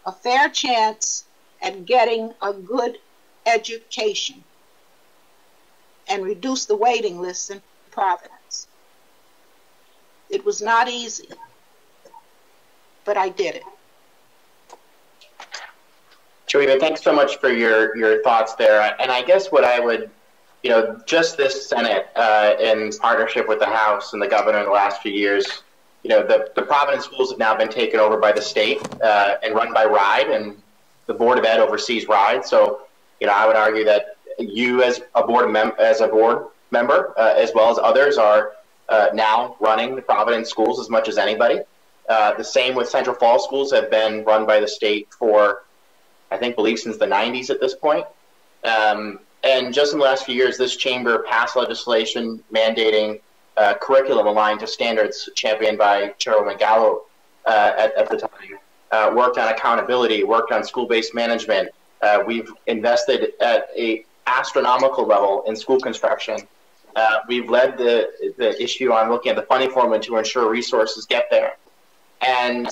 a fair chance at getting a good education and reduce the waiting lists in Providence. It was not easy, but I did it. Joanna, thanks so much for your thoughts there. And I guess what I would, just this Senate in partnership with the House and the governor in the last few years, the Providence schools have now been taken over by the state and run by RIDE, and the Board of Ed oversees RIDE. So, I would argue that you as a board member, as well as others, are now running the Providence schools as much as anybody. The same with Central Falls schools have been run by the state for, I believe since the 90s at this point. And just in the last few years, this chamber passed legislation mandating curriculum aligned to standards championed by Chairwoman Gallo at the time. Worked on accountability, worked on school-based management. We've invested at an astronomical level in school construction. We've led the issue on looking at the funding formula to ensure resources get there. And,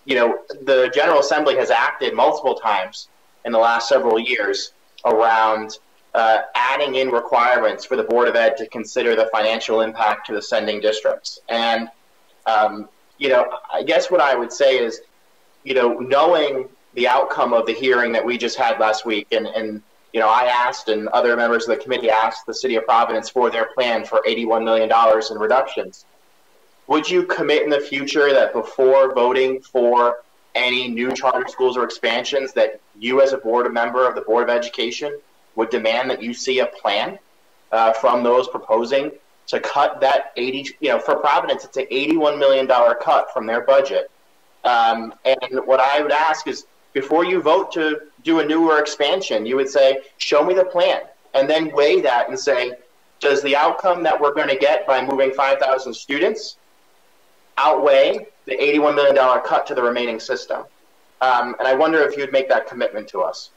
the General Assembly has acted multiple times in the last several years around adding in requirements for the Board of Ed to consider the financial impact to the sending districts. And, you know, I guess what I would say is, you know, knowing the outcome of the hearing that we just had last week, and you know, I asked and other members of the committee asked the City of Providence for their plan for $81 million in reductions. Would you commit in the future that before voting for any new charter schools or expansions that you as a board member of the Board of Education would demand that you see a plan from those proposing to cut that for Providence, it's an $81 million cut from their budget. And what I would ask is, before you vote to do a newer expansion, you would say, show me the plan, and then weigh that and say, does the outcome that we're going to get by moving 5,000 students outweigh the $81 million cut to the remaining system? And I wonder if you'd make that commitment to us.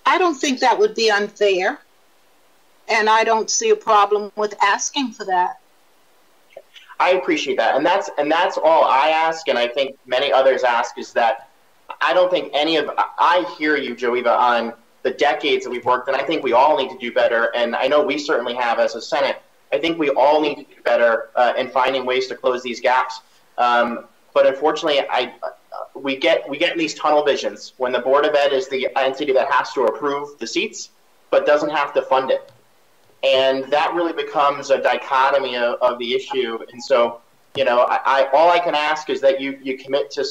I don't think that would be unfair, and I don't see a problem with asking for that. I appreciate that, and that's all I ask, and I think many others ask, is that I don't think I hear you, Joeva, on the decades that we've worked, and I think we all need to do better, and I know we certainly have as a Senate. I think we all need to do better in finding ways to close these gaps. But unfortunately, we get in these tunnel visions when the Board of Ed is the entity that has to approve the seats, but doesn't have to fund it. And that really becomes a dichotomy of the issue. And so, you know, all I can ask is that you commit to,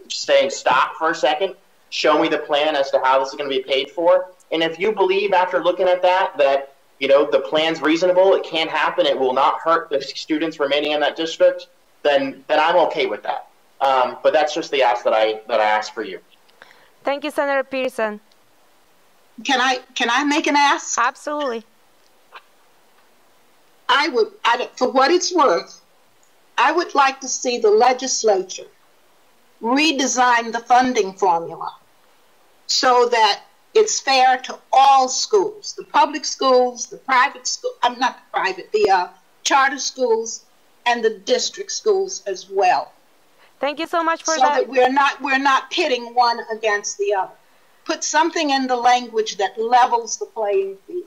saying stop for a second, show me the plan as to how this is going to be paid for. And if you believe after looking at that, you know, the plan's reasonable, it can't happen, it will not hurt the students remaining in that district, then I'm okay with that. But that's just the ask that I ask for you. Thank you, Senator Pearson. Can I make an ask? Absolutely. For what it's worth, I would like to see the legislature redesign the funding formula so that it's fair to all schools, the public schools, the private school, the charter schools, and the district schools as well. Thank you so much for that. So that we're not pitting one against the other. Put something in the language that levels the playing field.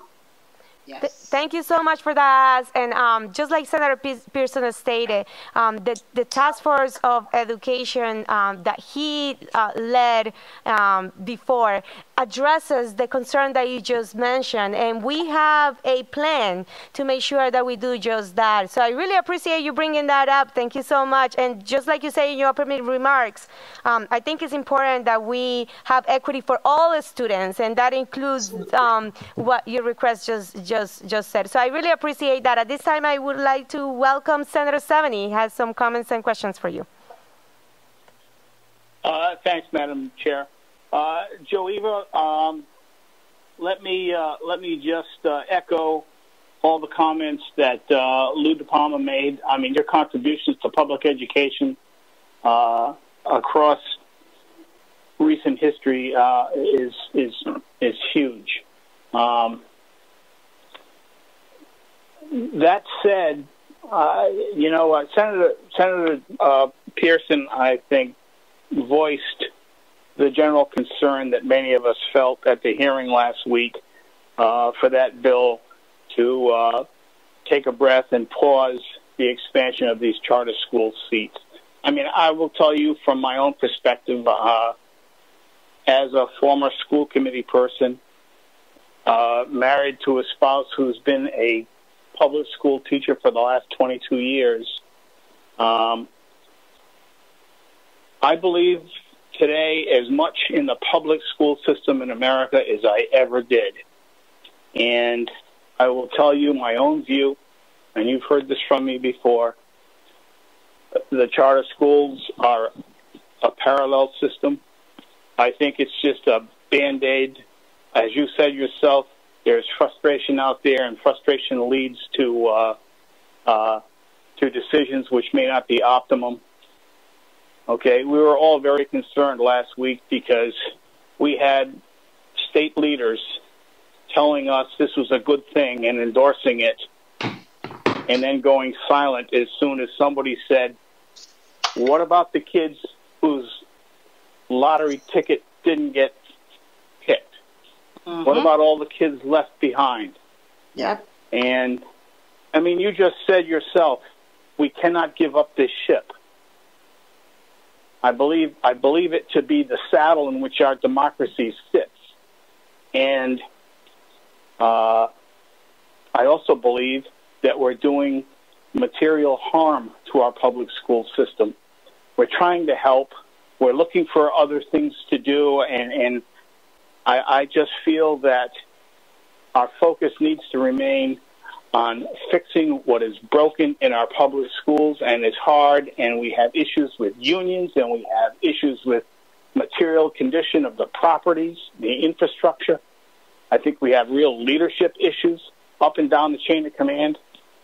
Yes. Thank you so much for that. And just like Senator Pearson has stated, the task force of education that he led before addresses the concern that you just mentioned, and we have a plan to make sure that we do just that. So I really appreciate you bringing that up. Thank you so much. And just like you say in your opening remarks, I think it's important that we have equity for all the students, and that includes what your request just said. So I really appreciate that. At this time, I would like to welcome Senator Seveney. He has some comments and questions for you. Thanks, Madam Chair. Joeva, let me just echo all the comments that Lou DePalma made. I mean, your contributions to public education across recent history is huge. That said, you know, Senator Pearson, I think, voiced the general concern that many of us felt at the hearing last week for that bill to take a breath and pause the expansion of these charter school seats. I mean, I will tell you from my own perspective, as a former school committee person, married to a spouse who's been a public school teacher for the last 22 years, I believe today as much in the public school system in America as I ever did. And I will tell you my own view, and you've heard this from me before. The charter schools are a parallel system. I think it's just a Band-Aid. As you said yourself, there's frustration out there, and frustration leads to decisions which may not be optimum. Okay, we were all very concerned last week because we had state leaders telling us this was a good thing and endorsing it, and then going silent as soon as somebody said, what about the kids whose lottery ticket didn't get picked? What about all the kids left behind? Yep. And, I mean, you just said yourself, we cannot give up this ship. I believe it to be the saddle in which our democracy sits. And I also believe that we're doing material harm to our public school system. We're trying to help. We're looking for other things to do, and I just feel that our focus needs to remain on fixing what is broken in our public schools, and it's hard, and we have issues with unions, and we have issues with material condition of the properties, the infrastructure. I think we have real leadership issues up and down the chain of command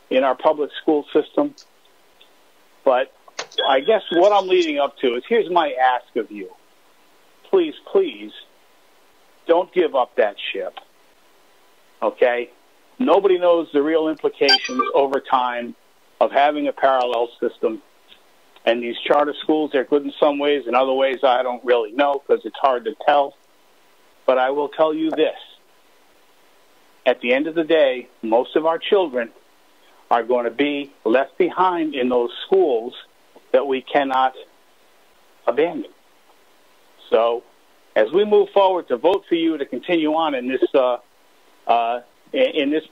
in our public school system. But I guess what I'm leading up to is, here's my ask of you. Please, please, don't give up that ship, okay? Nobody knows the real implications over time of having a parallel system. And these charter schools, they're good in some ways. In other ways, I don't really know because it's hard to tell. But I will tell you this. At the end of the day, most of our children are going to be left behind in those schools that we cannot abandon. So as we move forward to vote for you to continue on in this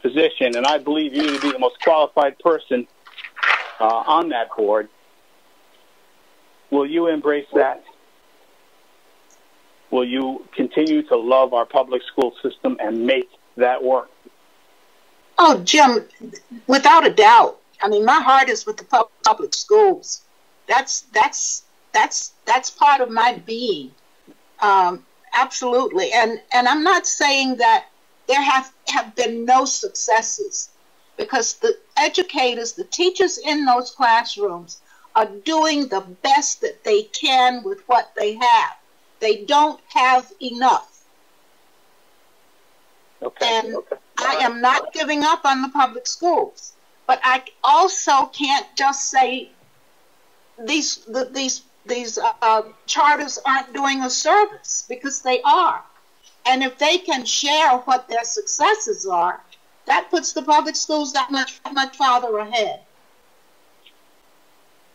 position, and I believe you to be the most qualified person on that board, will you embrace that? Will you continue to love our public school system and make that work? Oh, Jim, without a doubt. I mean, my heart is with the public schools. That's part of my being. Absolutely. And I'm not saying that there have been no successes, because the educators, the teachers in those classrooms are doing the best that they can with what they have. They don't have enough. And I am not giving up on the public schools, but I also can't just say these charters aren't doing a service, because they are. And if they can share what their successes are, that puts the public schools that much farther ahead.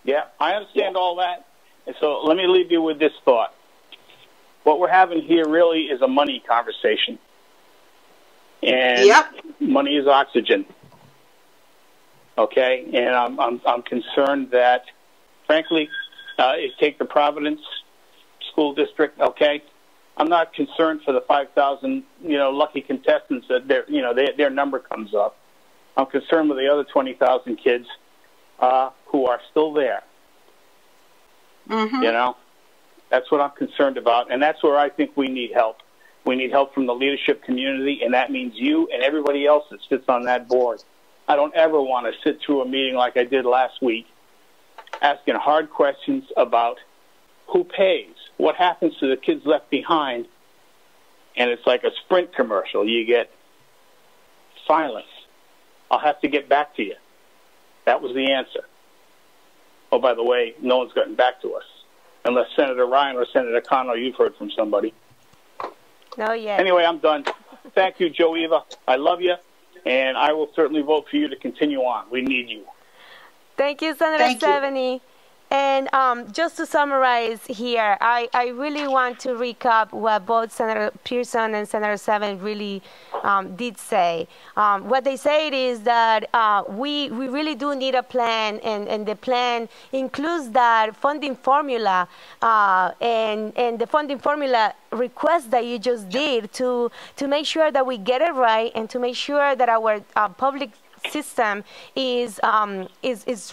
Yeah, I understand all that. And so let me leave you with this thought. What we're having here really is a money conversation. And money is oxygen. Okay? And I'm concerned that, frankly, take the Providence School District, okay? I'm not concerned for the 5,000, lucky contestants that their number comes up. I'm concerned with the other 20,000 kids who are still there. That's what I'm concerned about, and that's where I think we need help. We need help from the leadership community, and that means you and everybody else that sits on that board. I don't ever want to sit through a meeting like I did last week, asking hard questions about who pays, what happens to the kids left behind, and it's like a Sprint commercial. You get silence. I'll have to get back to you. That was the answer. Oh, by the way, no one's gotten back to us, unless Senator Ryan or Senator Cano, you've heard from somebody. No, yet. Anyway, I'm done. Thank you, Joe Eva. I love you, and I will certainly vote for you to continue on. We need you. Thank you, Senator Seveney. And just to summarize here, I really want to recap what both Senator Pearson and Senator Seveney really did say. What they said is that we really do need a plan, and the plan includes that funding formula, and the funding formula request that you just did to make sure that we get it right, and to make sure that our public system is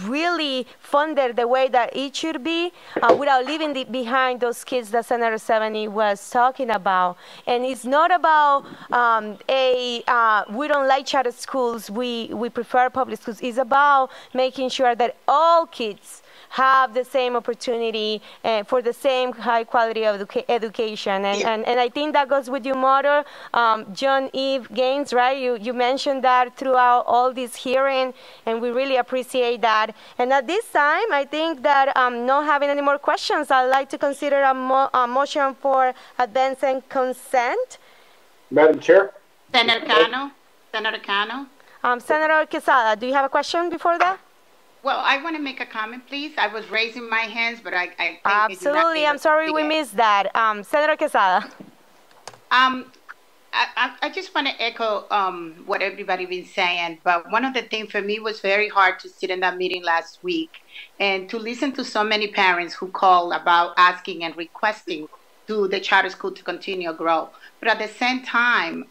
really funded the way that it should be, without leaving behind those kids that Senator Seveney was talking about. And it's not about we don't like charter schools, we prefer public schools. It's about making sure that all kids have the same opportunity for the same high quality of education. And I think that goes with your motto, John Eve Gaines, right? You mentioned that throughout all this hearing, and we really appreciate that. And at this time, I think that not having any more questions, I'd like to consider a motion for advancing consent. Madam Chair? Senator Cano? Senator Cano? Senator Quezada, do you have a question before that? Well, I want to make a comment, please. I was raising my hands, but I think absolutely. I'm sorry we missed that. Senator Quezada. I just want to echo what everybody been saying, but one of the things for me was very hard to sit in that meeting last week and to listen to so many parents who call about asking and requesting to the charter school to continue to grow. But at the same time,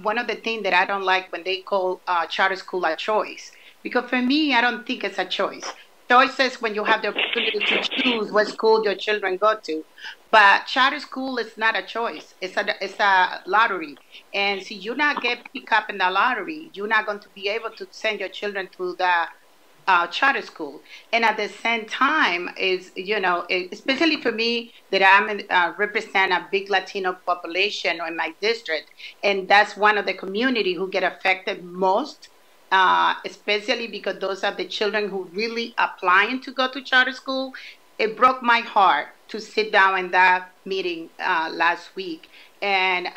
one of the things that I don't like when they call charter school a choice, because for me, I don't think it's a choice. Choice is when you have the opportunity to choose what school your children go to. But charter school is not a choice. It's a lottery. And so you not get picked up in the lottery, you're not going to be able to send your children to the charter school. And at the same time is, you know, especially for me that I represent a big Latino population in my district. And that's one of the community who get affected most. Especially because those are the children who really applying to go to charter school. It broke my heart to sit down in that meeting last week and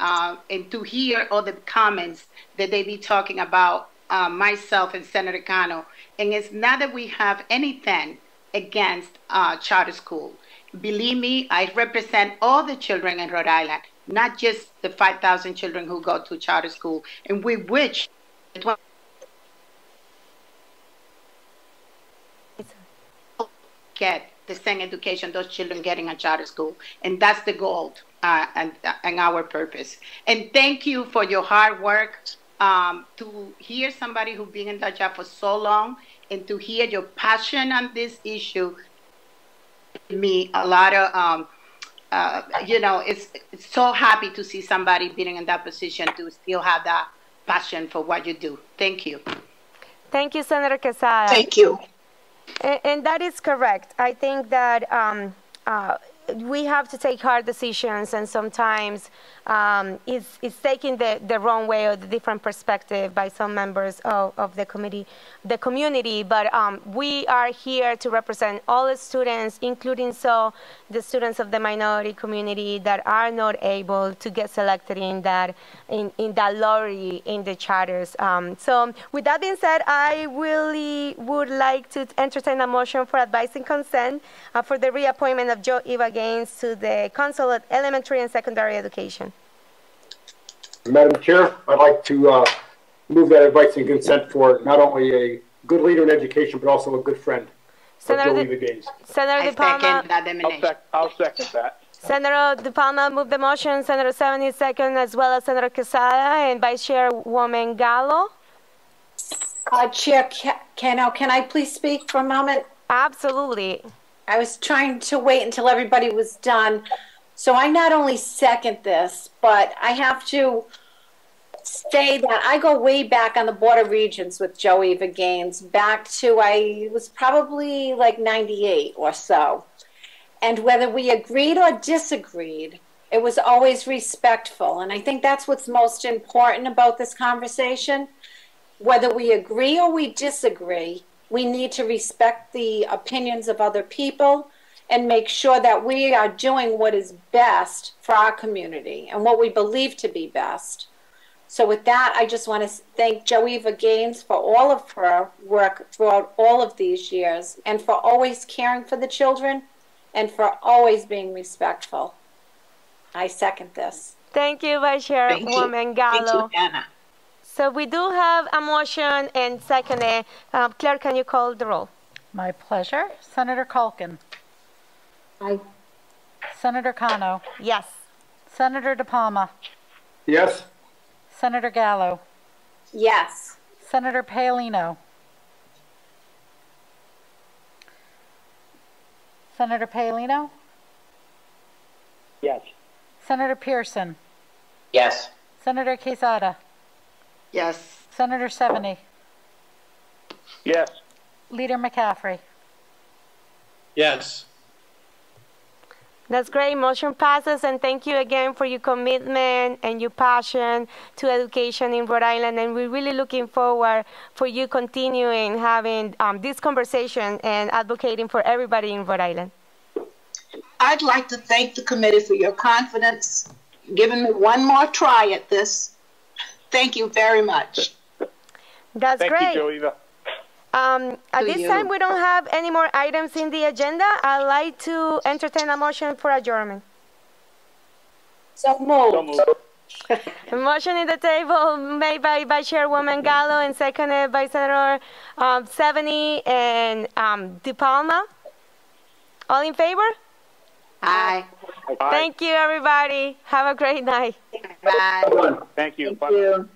to hear all the comments that they be talking about myself and Senator Cano. And it's not that we have anything against charter school. Believe me, I represent all the children in Rhode Island, not just the 5,000 children who go to charter school. And we wish get the same education those children getting at charter school, and that's the goal and our purpose. And thank you for your hard work. To hear somebody who's been in that job for so long and to hear your passion on this issue, me a lot of you know, it's so happy to see somebody being in that position to still have that passion for what you do. Thank you. Thank you, Senator Quezada. Thank you. And that is correct. I think that we have to take hard decisions, and sometimes it's taking the wrong way or the different perspective by some members of the community. But we are here to represent all the students, including the students of the minority community that are not able to get selected in that lottery in the charters. So with that being said, I really would like to entertain a motion for advice and consent for the reappointment of Joe Eva Gaines to the Council of Elementary and Secondary Education. Madam Chair, I'd like to move that advice and consent for not only a good leader in education, but also a good friend. Senator De Palma. I'll second that. Senator De Palma moved the motion. Senator Seveney second, as well as Senator Quezada and Vice Chairwoman Gallo. Chair Cano, can I please speak for a moment? Absolutely. I was trying to wait until everybody was done. So I not only second this, but I have to say that I go way back on the Board of Regents with Joe Eva Gaines, back to, it was probably like 98 or so. And whether we agreed or disagreed, it was always respectful. And I think that's what's most important about this conversation. Whether we agree or we disagree, we need to respect the opinions of other people and make sure that we are doing what is best for our community and what we believe to be best. So with that, I just want to thank Joe Eva Gaines for all of her work throughout all of these years and for always caring for the children and for always being respectful. I second this. Thank you, Vice Chairwoman Gallo. Thank you, Anna. So we do have a motion and seconded. Claire, can you call the roll? My pleasure. Senator Culkin. Aye. Senator Cano. Yes. Senator De Palma. Yes. Senator Gallo. Yes. Senator Paolino. Senator Paolino. Yes. Senator Pearson. Yes. Senator Quezada. Yes. Senator Seveney. Yes. Leader McCaffrey. Yes. That's great. Motion passes, and thank you again for your commitment and your passion to education in Rhode Island. And we're really looking forward for you continuing having this conversation and advocating for everybody in Rhode Island. I'd like to thank the committee for your confidence, giving me one more try at this. Thank you very much. That's great. Thank you, Joeva. At this time, we don't have any more items in the agenda. I'd like to entertain a motion for adjournment. So moved. A motion in the table made by Chairwoman Gallo and seconded by Senator Seveney and Palma. All in favor? Aye. Thank you, everybody. Have a great night. Bye. Thank you. Thank you.